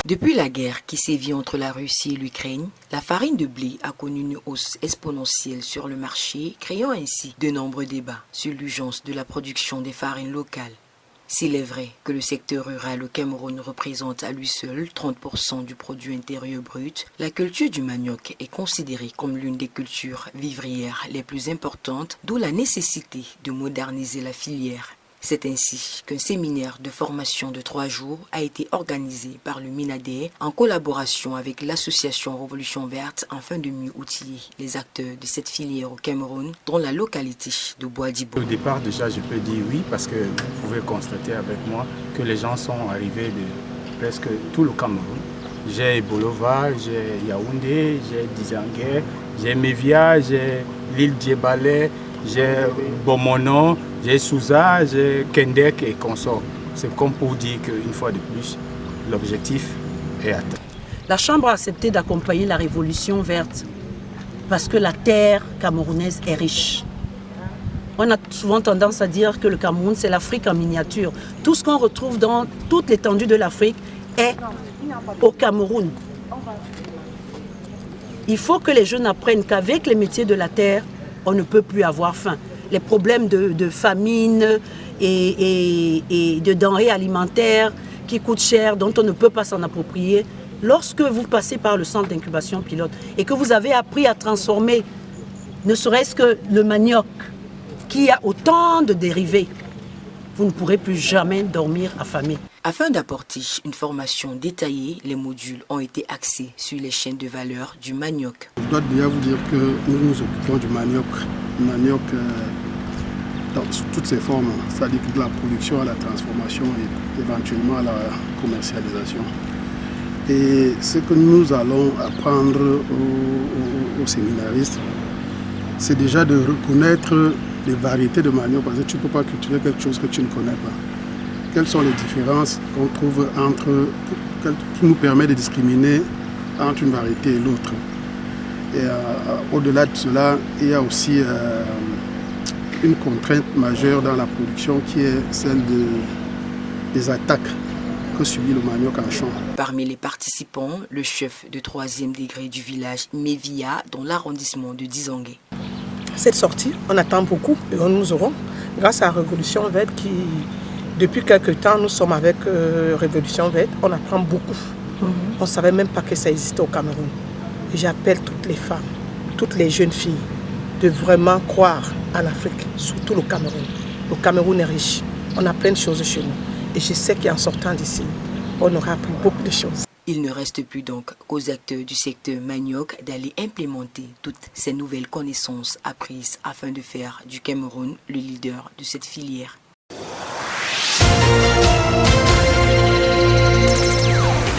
Depuis la guerre qui sévit entre la Russie et l'Ukraine, la farine de blé a connu une hausse exponentielle sur le marché, créant ainsi de nombreux débats sur l'urgence de la production des farines locales. S'il est vrai que le secteur rural au Cameroun représente à lui seul 30% du produit intérieur brut, la culture du manioc est considérée comme l'une des cultures vivrières les plus importantes, d'où la nécessité de moderniser la filière. C'est ainsi qu'un séminaire de formation de 3 jours a été organisé par le MINADER en collaboration avec l'association Révolution Verte afin de mieux outiller les acteurs de cette filière au Cameroun dans la localité de Boadibo. Au départ déjà je peux dire oui parce que vous pouvez constater avec moi que les gens sont arrivés de presque tout le Cameroun. J'ai Bolova, j'ai Yaoundé, j'ai Dizangué, j'ai Mévia, j'ai l'île Djebale, j'ai Bomono, j'ai Souza, j'ai Kendek et consorts. C'est comme pour dire qu'une fois de plus, l'objectif est atteint. La Chambre a accepté d'accompagner la Révolution verte parce que la terre camerounaise est riche. On a souvent tendance à dire que le Cameroun, c'est l'Afrique en miniature. Tout ce qu'on retrouve dans toute l'étendue de l'Afrique est au Cameroun. Il faut que les jeunes apprennent qu'avec les métiers de la terre, on ne peut plus avoir faim. Les problèmes de famine et de denrées alimentaires qui coûtent cher, dont on ne peut pas s'en approprier. Lorsque vous passez par le centre d'incubation pilote et que vous avez appris à transformer ne serait-ce que le manioc, qui a autant de dérivés, vous ne pourrez plus jamais dormir affamé. Afin d'apporter une formation détaillée, les modules ont été axés sur les chaînes de valeur du manioc. Je dois déjà vous dire que nous nous occupons du manioc. Le manioc dans toutes ses formes, c'est-à-dire de la production à la transformation et éventuellement à la commercialisation. Et ce que nous allons apprendre aux séminaristes, c'est déjà de reconnaître les variétés de manioc, parce que tu ne peux pas cultiver quelque chose que tu ne connais pas. Quelles sont les différences qu'on trouve qui nous permet de discriminer entre une variété et l'autre. Et au-delà de cela, il y a aussi une contrainte majeure dans la production qui est celle des attaques que subit le manioc en champ. Parmi les participants, le chef de 3e degré du village Mévia dans l'arrondissement de Dizangué. Cette sortie, on attend beaucoup et nous aurons, grâce à la Révolution Verte qui, depuis quelque temps, nous sommes avec Révolution Verte, on apprend beaucoup. On ne savait même pas que ça existait au Cameroun. Et j'appelle toutes les femmes, toutes les jeunes filles, de vraiment croire en Afrique, surtout le Cameroun. Le Cameroun est riche, on a plein de choses chez nous. Et je sais qu'en sortant d'ici, on aura appris beaucoup de choses. Il ne reste plus donc qu'aux acteurs du secteur manioc d'aller implémenter toutes ces nouvelles connaissances apprises afin de faire du Cameroun le leader de cette filière.